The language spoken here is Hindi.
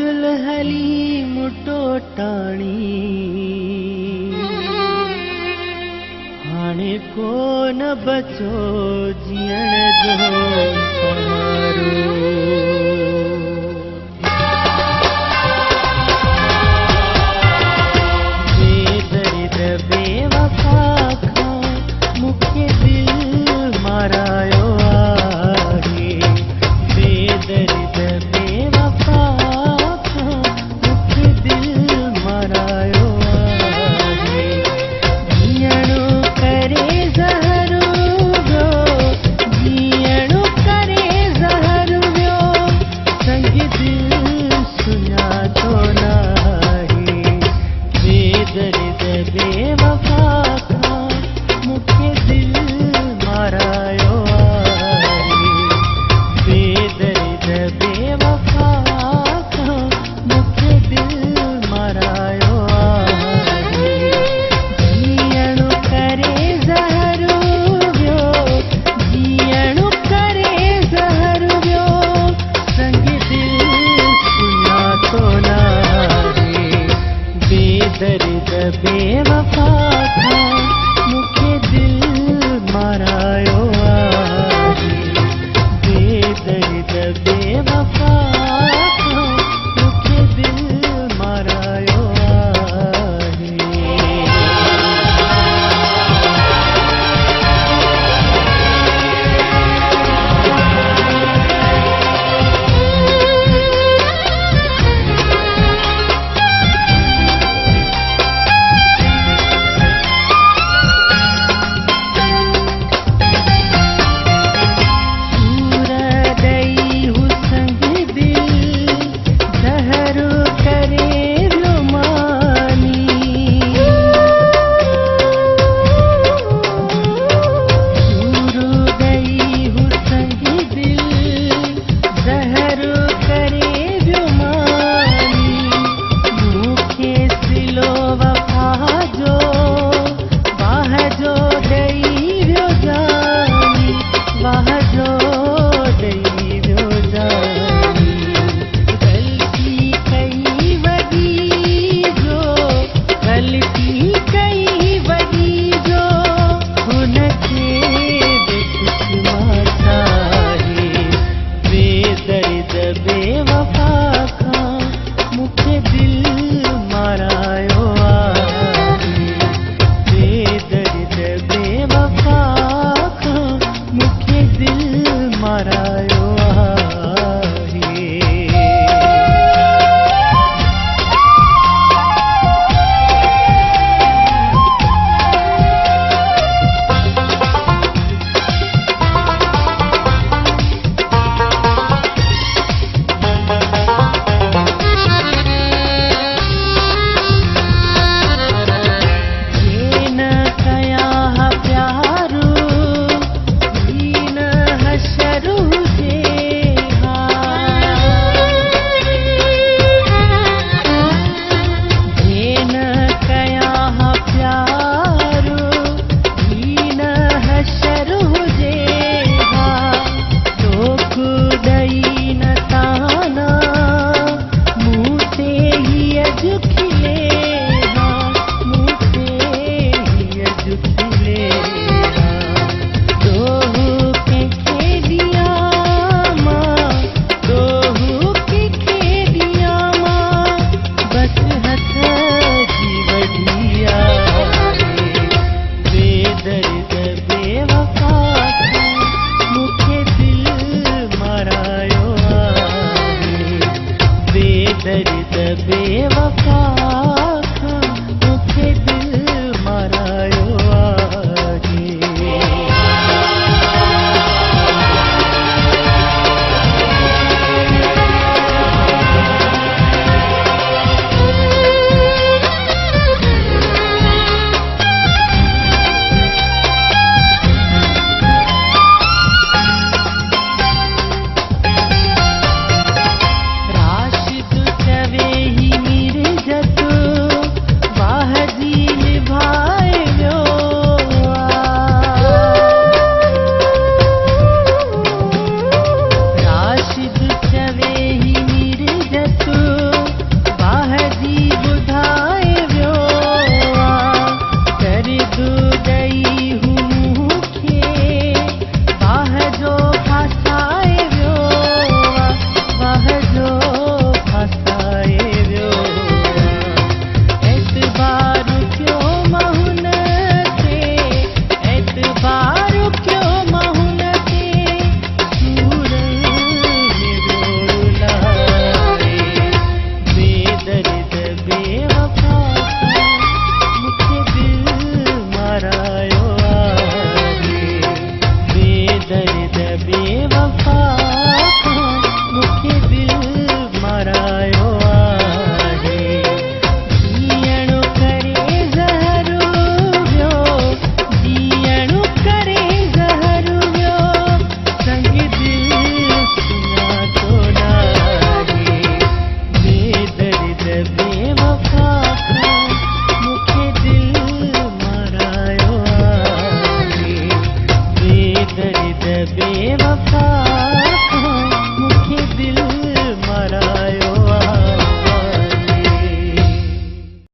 अब्दुल हलीम टोटाणी हाणे को न बचो जीअण जो सहारो। बेदर्द बेवफा खां मूंखे दिल मारायो आहे। बेदर्द बेवफा खां मूंखे दिल मारायो आहे। जीअणो करे ज़हर वियो, जीअणो करे ज़हर वियो, संग दिल सुञातो नाहे। बेदर्द बेवफा खां मूंखे दिल मारायो आहे। बेदर्द बेवफा खां मूंखे दिल मारायो आहे। जीअणो करे ज़हर वियो, जीअणो करे ज़हर वियो, संग दिल सुञातो नाहे। बेदर्द बेवफा खां मूंखे दिल मारायो आहे। बेदर्द बेवफा खां मूंखे दिल मारायो आहे। दर्द बेवफा